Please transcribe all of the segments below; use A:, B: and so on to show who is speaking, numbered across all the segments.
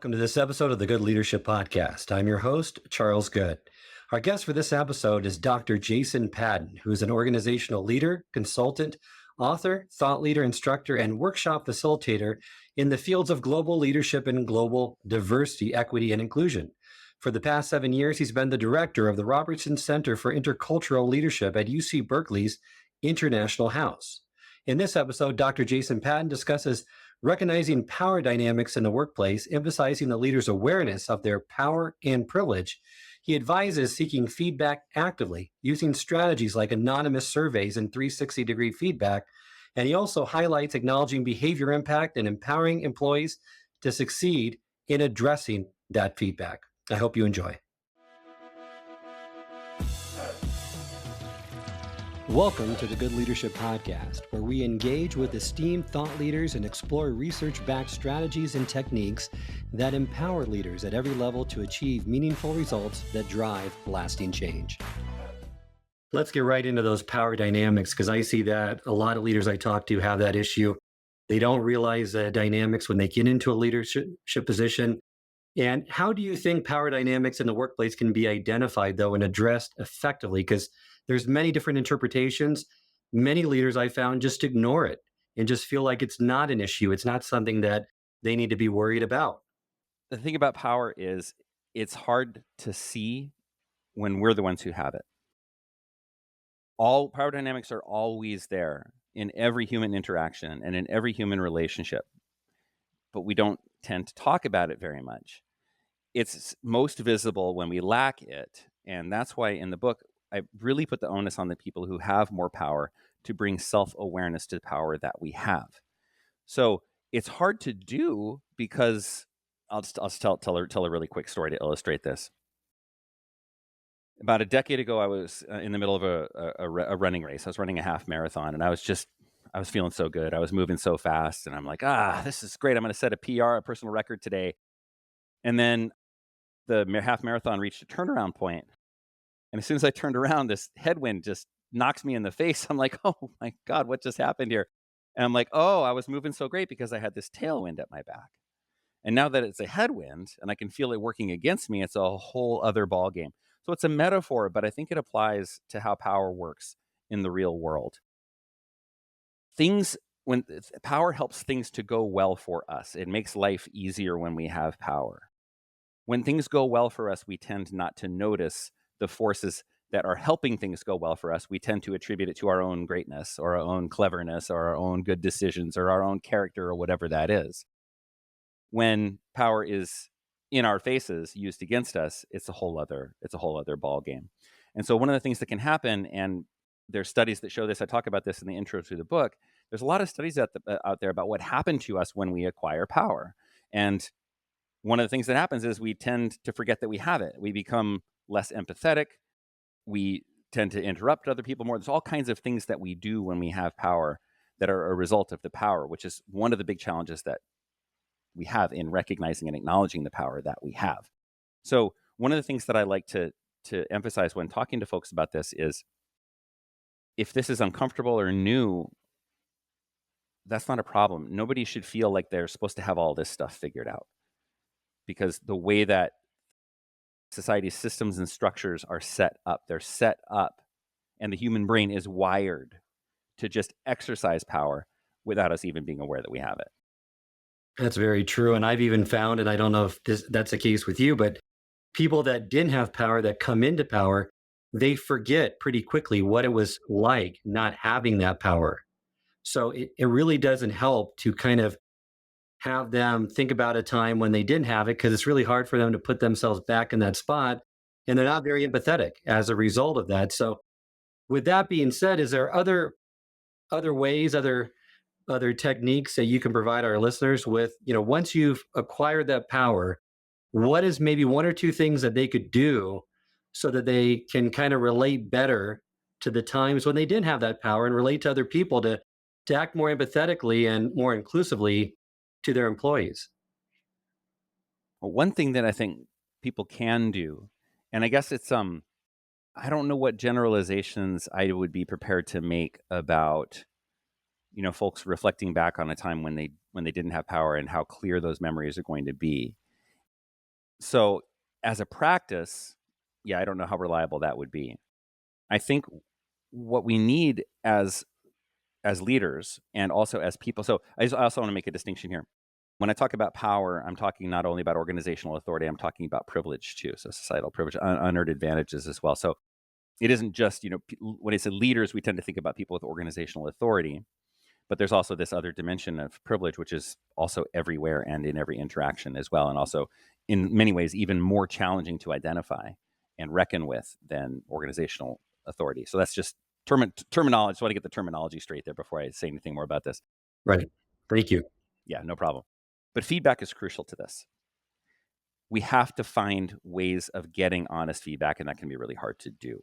A: welcome to this episode of the Good Leadership Podcast. I'm your host, Charles Good. Our guest for this episode is Dr. Jason Padden, who is an organizational leader, consultant, author, thought leader, instructor, and workshop facilitator in the fields of global leadership and global diversity, equity, and inclusion. For the past 7 years, he's been the director of the Robertson Center for Intercultural Leadership at UC Berkeley's International House. In this episode, Dr. Jason Padden discusses recognizing power dynamics in the workplace, emphasizing the leader's awareness of their power and privilege. He advises seeking feedback actively, using strategies like anonymous surveys and 360-degree feedback. And he also highlights acknowledging behavior impact and empowering employees to succeed in addressing that feedback. I hope you enjoy. Welcome to the Good Leadership Podcast, where we engage with esteemed thought leaders and explore research-backed strategies and techniques that empower leaders at every level to achieve meaningful results that drive lasting change. Let's get right into those power dynamics, because I see that a lot of leaders I talk to have that issue. They don't realize the dynamics when they get into a leadership position. And how do you think power dynamics in the workplace can be identified, though, and addressed effectively? Because there's many different interpretations. Many leaders I found just ignore it and just feel like it's not an issue. It's not something that they need to be worried about.
B: The thing about power is it's hard to see when we're the ones who have it. All power dynamics are always there in every human interaction and in every human relationship, but we don't tend to talk about it very much. It's most visible when we lack it, and that's why in the book, I really put the onus on the people who have more power to bring self-awareness to the power that we have. So it's hard to do because I'll tell a really quick story to illustrate this. About a decade ago, I was in the middle of a running race. I was running a half marathon, and I was feeling so good. I was moving so fast, and I'm like, this is great. I'm going to set a PR, a personal record today. And then the half marathon reached a turnaround point. And as soon as I turned around, this headwind just knocks me in the face. I'm like, oh my God, what just happened here? And I'm like, I was moving so great because I had this tailwind at my back. And now that it's a headwind and I can feel it working against me, it's a whole other ball game. So it's a metaphor, but I think it applies to how power works in the real world. When power helps things to go well for us, it makes life easier when we have power. When things go well for us, we tend not to notice the forces that are helping things go well for us. We tend to attribute it to our own greatness or our own cleverness or our own good decisions or our own character or whatever that is. When power is in our faces, used against us, it's a whole other ball game. And so one of the things that can happen, and there's studies that show this, I talk about this in the intro to the book, there's a lot of studies out there about what happened to us when we acquire power. And one of the things that happens is we tend to forget that we have it. We become less empathetic. We tend to interrupt other people more. There's all kinds of things that we do when we have power that are a result of the power, which is one of the big challenges that we have in recognizing and acknowledging the power that we have. So one of the things that I like to emphasize when talking to folks about this is, if this is uncomfortable or new, that's not a problem. Nobody should feel like they're supposed to have all this stuff figured out, because the way that society's systems and structures are set up, and the human brain is wired to just exercise power without us even being aware that we have it.
A: That's very true. And I've even found, and I don't know if that's the case with you, but people that didn't have power that come into power, they forget pretty quickly what it was like not having that power. So it really doesn't help to kind of have them think about a time when they didn't have it, because it's really hard for them to put themselves back in that spot. And they're not very empathetic as a result of that. So with that being said, is there other ways, other techniques that you can provide our listeners with, once you've acquired that power, what is maybe one or two things that they could do so that they can kind of relate better to the times when they didn't have that power and relate to other people to act more empathetically and more inclusively to their employees?
B: Well, one thing that I think people can do, and I guess it's I don't know what generalizations I would be prepared to make about folks reflecting back on a time when they didn't have power and how clear those memories are going to be. So as a practice, yeah, I don't know how reliable that would be. I think what we need as leaders and also as people. So I also want to make a distinction here. When I talk about power, I'm talking not only about organizational authority, I'm talking about privilege too. So societal privilege, unearned advantages as well. So it isn't just, when I say leaders, we tend to think about people with organizational authority, but there's also this other dimension of privilege, which is also everywhere and in every interaction as well. And also in many ways, even more challenging to identify and reckon with than organizational authority. So that's just terminology. I just want to get the terminology straight there before I say anything more about this.
A: Right. Thank you.
B: Yeah, no problem. But feedback is crucial to this. We have to find ways of getting honest feedback, and that can be really hard to do.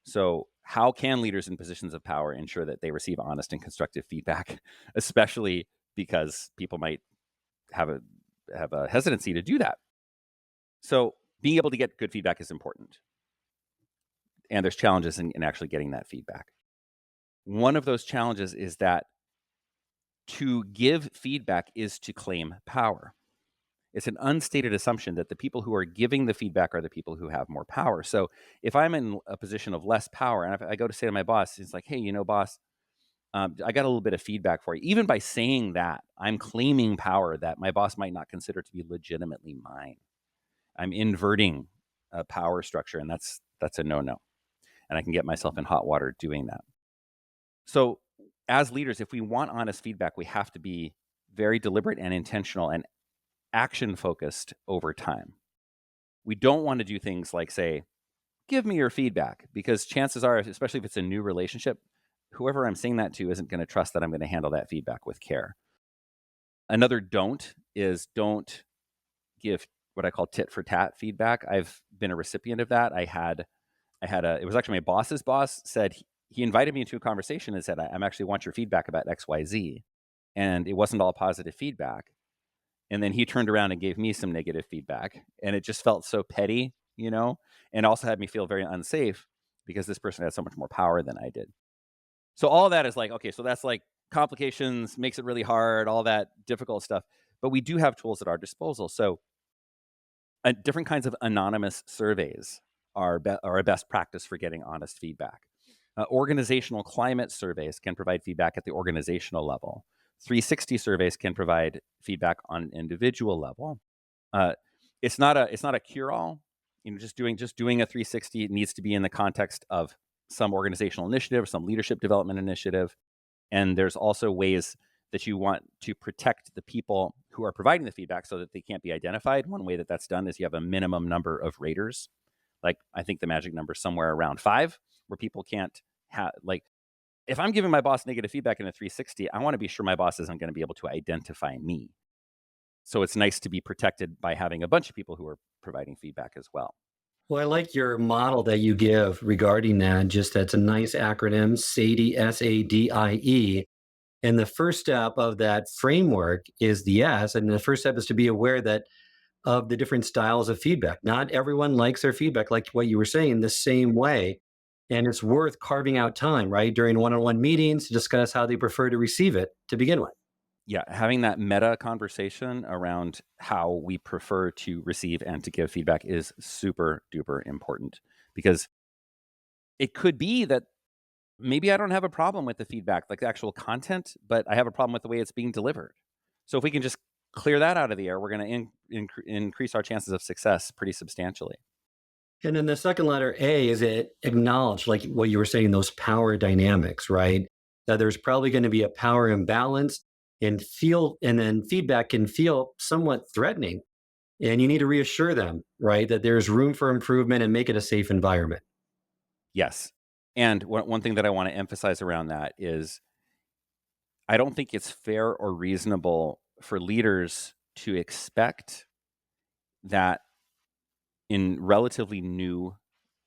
B: So how can leaders in positions of power ensure that they receive honest and constructive feedback, especially because people might have a hesitancy to do that? So being able to get good feedback is important. And there's challenges in actually getting that feedback. One of those challenges is that to give feedback is to claim power. It's an unstated assumption that the people who are giving the feedback are the people who have more power. So if I'm in a position of less power and if I go to say to my boss, it's like, hey, boss, I got a little bit of feedback for you. Even by saying that, I'm claiming power that my boss might not consider to be legitimately mine. I'm inverting a power structure, and that's a no-no. And I can get myself in hot water doing that. So as leaders, if we want honest feedback, we have to be very deliberate and intentional and action focused over time. We don't want to do things like say, give me your feedback, because chances are, especially if it's a new relationship, whoever I'm saying that to isn't going to trust that I'm going to handle that feedback with care. Another don't is don't give what I call tit for tat feedback. I've been a recipient of that. It was actually my boss's boss said he invited me into a conversation and said, I'm actually want your feedback about XYZ. And it wasn't all positive feedback. And then he turned around and gave me some negative feedback. And it just felt so petty, and also had me feel very unsafe because this person had so much more power than I did. So all of that is like, okay, so that's like complications, makes it really hard, all that difficult stuff. But we do have tools at our disposal. So different kinds of anonymous surveys are a best practice for getting honest feedback. Organizational climate surveys can provide feedback at the organizational level. 360 surveys can provide feedback on an individual level. It's not a cure-all. Just doing a 360 needs to be in the context of some organizational initiative, some leadership development initiative. And there's also ways that you want to protect the people who are providing the feedback so that they can't be identified. One way that that's done is you have a minimum number of raters. Like, I think the magic number is somewhere around 5, where people can't have, like, if I'm giving my boss negative feedback in a 360, I want to be sure my boss isn't going to be able to identify me. So it's nice to be protected by having a bunch of people who are providing feedback as well.
A: Well, I like your model that you give regarding that. Just that's a nice acronym, SADIE, SADIE. And the first step of that framework is the S. And the first step is to be aware that of the different styles of feedback. Not everyone likes their feedback, like what you were saying, the same way. And it's worth carving out time, right, during one-on-one meetings to discuss how they prefer to receive it to begin with.
B: Yeah, having that meta conversation around how we prefer to receive and to give feedback is super duper important, because it could be that maybe I don't have a problem with the feedback, like the actual content, but I have a problem with the way it's being delivered. So if we can just clear that out of the air, we're going to increase our chances of success pretty substantially.
A: And then the second letter A is it acknowledge, like what you were saying, those power dynamics, right? That there's probably going to be a power imbalance and then feedback can feel somewhat threatening. And you need to reassure them, right, that there's room for improvement and make it a safe environment.
B: Yes. And one thing that I want to emphasize around that is I don't think it's fair or reasonable for leaders to expect that in relatively new,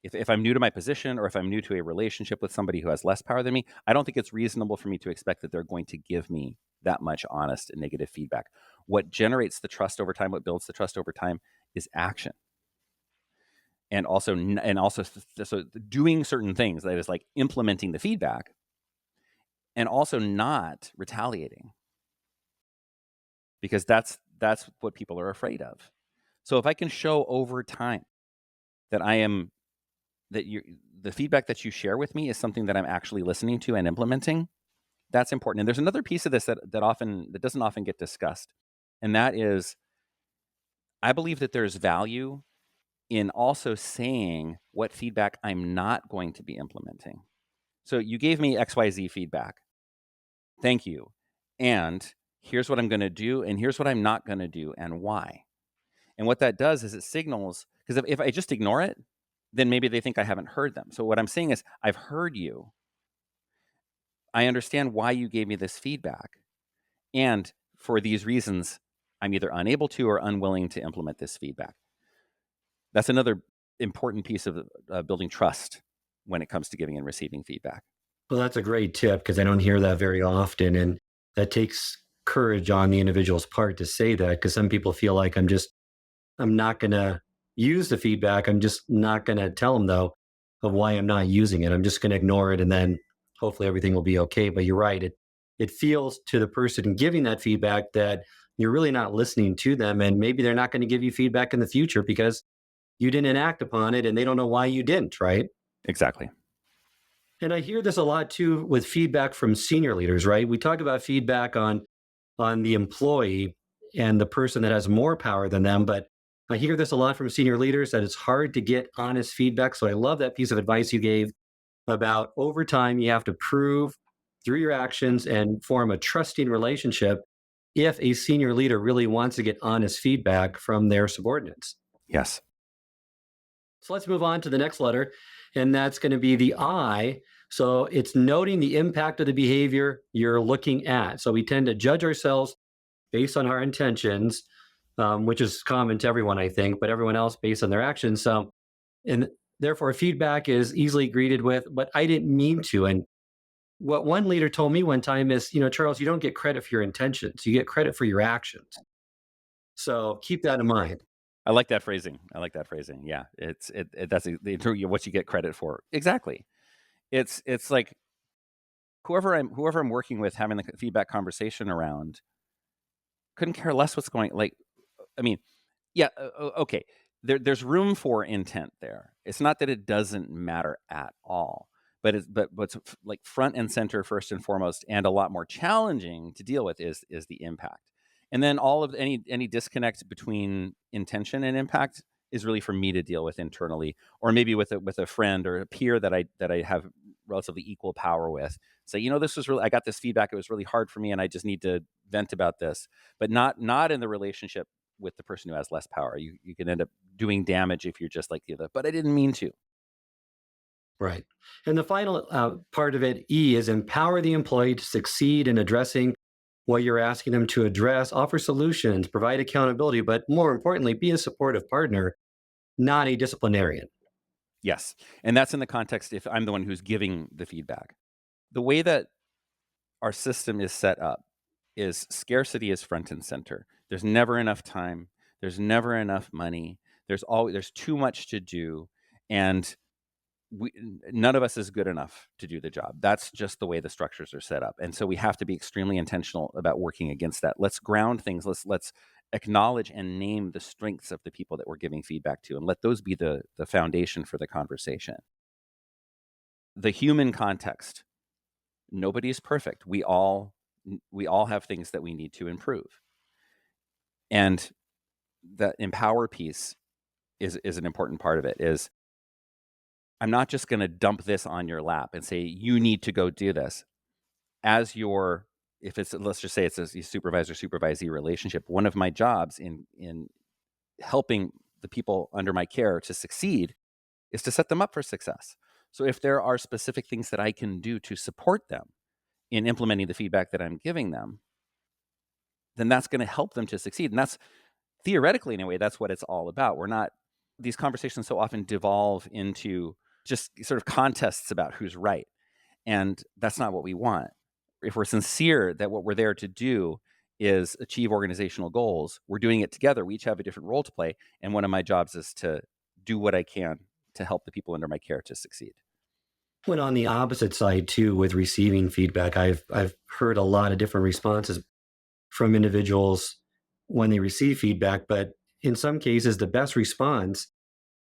B: if I'm new to my position or if I'm new to a relationship with somebody who has less power than me, I don't think it's reasonable for me to expect that they're going to give me that much honest and negative feedback. What generates the trust over time, what builds the trust over time, is action. And also so doing certain things, that is like implementing the feedback, and also not retaliating, because that's what people are afraid of. So if I can show over time that the feedback that you share with me is something that I'm actually listening to and implementing, that's important. And there's another piece of this that doesn't often get discussed. And that is, I believe that there's value in also saying what feedback I'm not going to be implementing. So you gave me XYZ feedback. Thank you. And here's what I'm going to do, and here's what I'm not going to do, and why. And what that does is it signals, because if I just ignore it, then maybe they think I haven't heard them. So what I'm saying is, I've heard you. I understand why you gave me this feedback. And for these reasons, I'm either unable to or unwilling to implement this feedback. That's another important piece of building trust when it comes to giving and receiving feedback.
A: Well, that's a great tip because I don't hear that very often. And that takes courage on the individual's part to say that, because some people feel like I'm not going to use the feedback. I'm just not going to tell them, though, of why I'm not using it. I'm just going to ignore it, and then hopefully everything will be okay. But you're right. It feels to the person giving that feedback that you're really not listening to them. And maybe they're not going to give you feedback in the future because you didn't act upon it and they don't know why you didn't, right?
B: Exactly.
A: And I hear this a lot too with feedback from senior leaders, right? We talk about feedback on the employee and the person that has more power than them, but I hear this a lot from senior leaders that it's hard to get honest feedback. So I love that piece of advice you gave about over time you have to prove through your actions and form a trusting relationship if a senior leader really wants to get honest feedback from their subordinates.
B: Yes.
A: So let's move on to the next letter, and that's going to be the I. So it's noting the impact of the behavior you're looking at. So we tend to judge ourselves based on our intentions, which is common to everyone, I think, but everyone else based on their actions. So, and therefore, feedback is easily greeted with, but I didn't mean to. And what one leader told me one time is, Charles, you don't get credit for your intentions, you get credit for your actions. So keep that in mind.
B: I like that phrasing. Yeah, that's what you get credit for. Exactly. It's like whoever I'm working with, having the feedback conversation around, couldn't care less what's going. Like, I mean, yeah, okay. There's room for intent there. It's not that it doesn't matter at all, but what's like front and center, first and foremost, and a lot more challenging to deal with is the impact. And then all of any disconnect between intention and impact is really for me to deal with internally, or maybe with a friend or a peer that I have relatively equal power with. Say, this was really, I got this feedback. It was really hard for me, and I just need to vent about this, but not in the relationship with the person who has less power. You can end up doing damage if you're just like the other, but I didn't mean to.
A: Right. And the final part of it, E, is empower the employee to succeed in addressing what you're asking them to address, offer solutions, provide accountability, but more importantly, be a supportive partner, not a disciplinarian.
B: Yes. And that's in the context if I'm the one who's giving the feedback. The way that our system is set up is scarcity is front and center. There's never enough time. There's never enough money. There's too much to do. And none of us is good enough to do the job. That's just the way the structures are set up. And so we have to be extremely intentional about working against that. Let's ground things. Let's acknowledge and name the strengths of the people that we're giving feedback to, and let those be the foundation for the conversation. The human context. Nobody is perfect. We all have things that we need to improve. And the empower piece is an important part of it. Is I'm not just going to dump this on your lap and say, you need to go do this. As let's just say it's a supervisor-supervisee relationship, one of my jobs in helping the people under my care to succeed is to set them up for success. So if there are specific things that I can do to support them in implementing the feedback that I'm giving them, then that's going to help them to succeed. And that's theoretically, in a way, that's what it's all about. These conversations so often devolve into just sort of contests about who's right. And that's not what we want. If we're sincere that what we're there to do is achieve organizational goals, we're doing it together. We each have a different role to play. And one of my jobs is to do what I can to help the people under my care to succeed.
A: When on the opposite side too, with receiving feedback, I've heard a lot of different responses from individuals when they receive feedback, but in some cases, the best response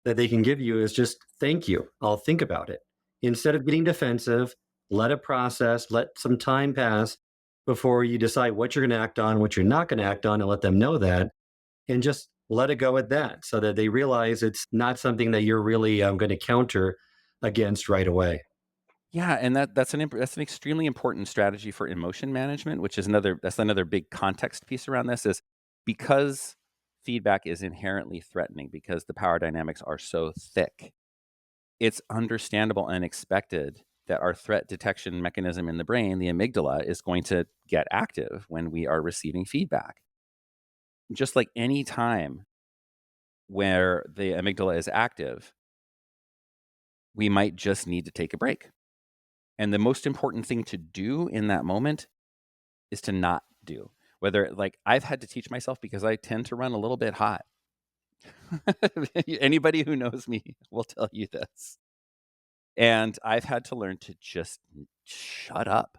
A: that they can give you is just thank you. I'll think about it. Instead of getting defensive, let it process, let some time pass before you decide what you're going to act on, what you're not going to act on, and let them know that. And just let it go at that so that they realize it's not something that you're really going to counter against right away.
B: Yeah, and that's an extremely important strategy for emotion management, which is another big context piece around this is because feedback is inherently threatening because the power dynamics are so thick. It's understandable and expected that our threat detection mechanism in the brain, the amygdala, is going to get active when we are receiving feedback. Just like any time where the amygdala is active, we might just need to take a break. And the most important thing to do in that moment is to not do. Whether like I've had to teach myself because I tend to run a little bit hot. Anybody who knows me will tell you this. And I've had to learn to just shut up,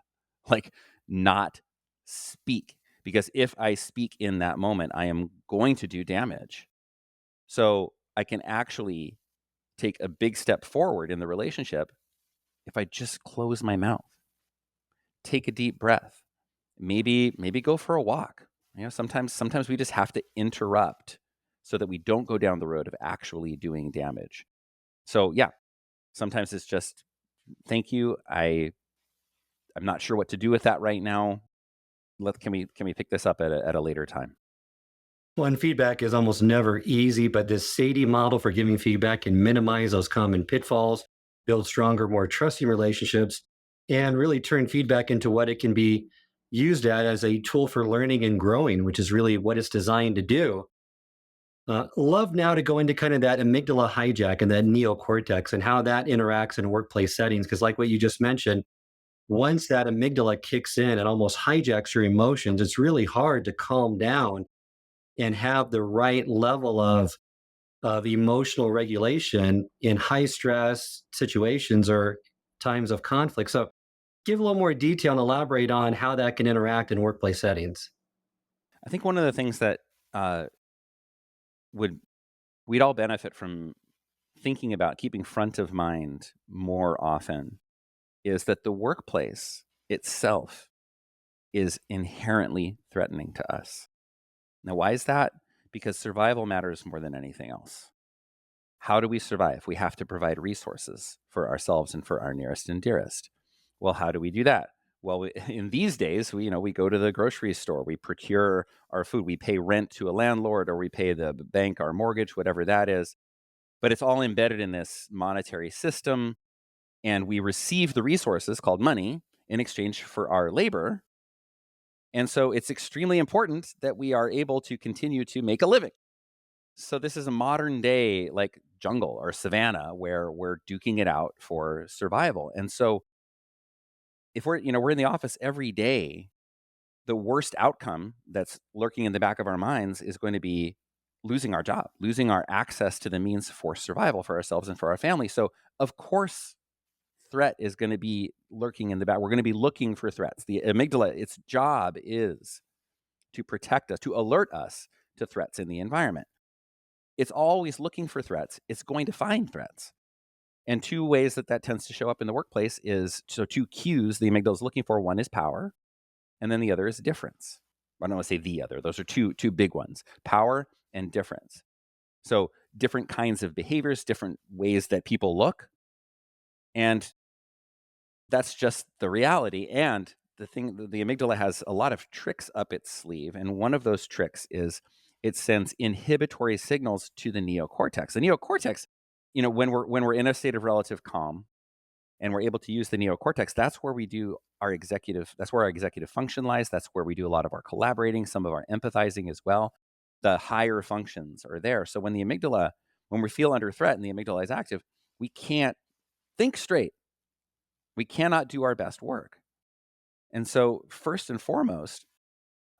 B: like not speak. Because if I speak in that moment, I am going to do damage. So I can actually take a big step forward in the relationship if I just close my mouth, take a deep breath, maybe go for a walk. Sometimes we just have to interrupt so that we don't go down the road of actually doing damage. So yeah, sometimes it's just thank you. I'm not sure what to do with that right now. Can we pick this up at a later time?
A: Well, and feedback is almost never easy, but this SADie model for giving feedback can minimize those common pitfalls, build stronger, more trusting relationships, and really turn feedback into what it can be used at as a tool for learning and growing, which is really what it's designed to do. Love now to go into kind of that amygdala hijack and that neocortex and how that interacts in workplace settings. Because, like what you just mentioned, once that amygdala kicks in and almost hijacks your emotions, it's really hard to calm down and have the right level of emotional regulation in high stress situations or times of conflict. So, give a little more detail and elaborate on how that can interact in workplace settings.
B: I think one of the things that uh, would we'd all benefit from thinking about keeping front of mind more often is that the workplace itself is inherently threatening to us. Now, why is that? Because survival matters more than anything else. How do we survive? We have to provide resources for ourselves and for our nearest and dearest. Well, how do we do that? Well, in these days, we go to the grocery store, we procure our food, we pay rent to a landlord, or we pay the bank our mortgage, whatever that is. But it's all embedded in this monetary system, and we receive the resources called money in exchange for our labor. And so it's extremely important that we are able to continue to make a living. So this is a modern day like jungle or savanna where we're duking it out for survival. And so if we're in the office every day, the worst outcome that's lurking in the back of our minds is going to be losing our job, losing our access to the means for survival for ourselves and for our family. So of course threat is going to be lurking in the back. We're going to be looking for threats. The amygdala, its job is to protect us, to alert us to threats in the environment. It's always looking for threats. It's going to find threats. And two ways that tends to show up in the workplace is so two cues the amygdala is looking for. One is power, and then the other is difference. I don't want to say the other. Those are two big ones: power and difference. So different kinds of behaviors, different ways that people look, and that's just the reality. And the amygdala has a lot of tricks up its sleeve, and one of those tricks is it sends inhibitory signals to the neocortex. The neocortex, when we're in a state of relative calm and we're able to use the neocortex, that's where we do our executive. That's where our executive function lies. That's where we do a lot of our collaborating, some of our empathizing as well. The higher functions are there. So when we feel under threat and the amygdala is active, we can't think straight. We cannot do our best work. And so, first and foremost,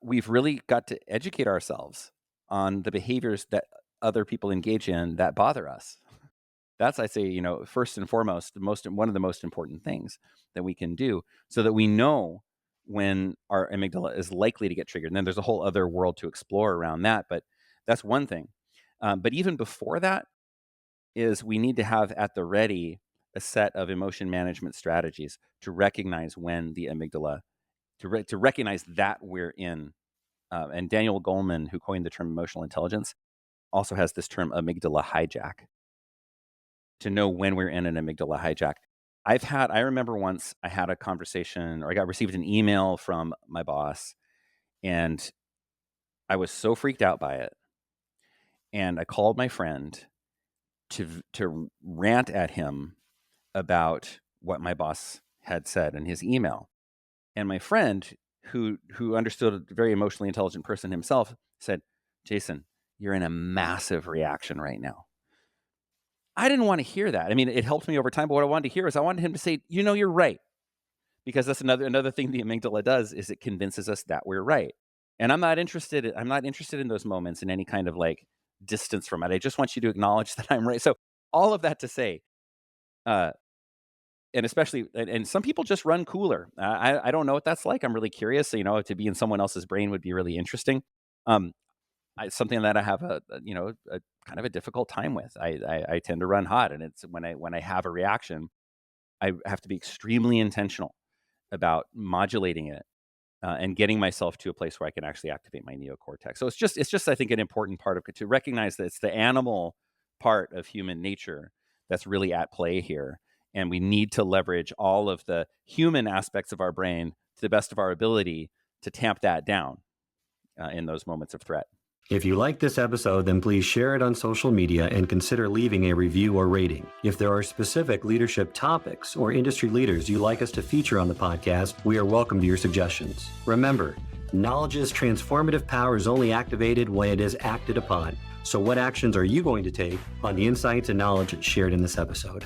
B: we've really got to educate ourselves on the behaviors that other people engage in that bother us. That's, I say, first and foremost, one of the most important things that we can do so that we know when our amygdala is likely to get triggered. And then there's a whole other world to explore around that. But that's one thing. But even before that is we need to have at the ready a set of emotion management strategies to recognize when the amygdala, to recognize that we're in. And Daniel Goleman, who coined the term emotional intelligence, also has this term amygdala hijack, to know when we're in an amygdala hijack. I remember once I had a conversation, or I received an email from my boss, and I was so freaked out by it. And I called my friend to rant at him about what my boss had said in his email. And my friend, who understood, a very emotionally intelligent person himself, said, "Jason, you're in a massive reaction right now." I didn't want to hear that. I mean, it helped me over time, but what I wanted to hear is I wanted him to say, "You're right." Because that's another thing the amygdala does, is it convinces us that we're right. And I'm not interested in those moments in any kind of like distance from it. I just want you to acknowledge that I'm right. So all of that to say, uh, and especially, and some people just run cooler. I don't know what that's like. I'm really curious. To be in someone else's brain would be really interesting. Um, something that I have a kind of a difficult time with. I tend to run hot, and it's when I have a reaction, I have to be extremely intentional about modulating it, and getting myself to a place where I can actually activate my neocortex. So it's just I think an important part of it to recognize that it's the animal part of human nature that's really at play here, and we need to leverage all of the human aspects of our brain to the best of our ability to tamp that down in those moments of threat.
A: If you like this episode, then please share it on social media and consider leaving a review or rating. If there are specific leadership topics or industry leaders you'd like us to feature on the podcast, we are welcome to your suggestions. Remember, knowledge's transformative power is only activated when it is acted upon. So what actions are you going to take on the insights and knowledge shared in this episode?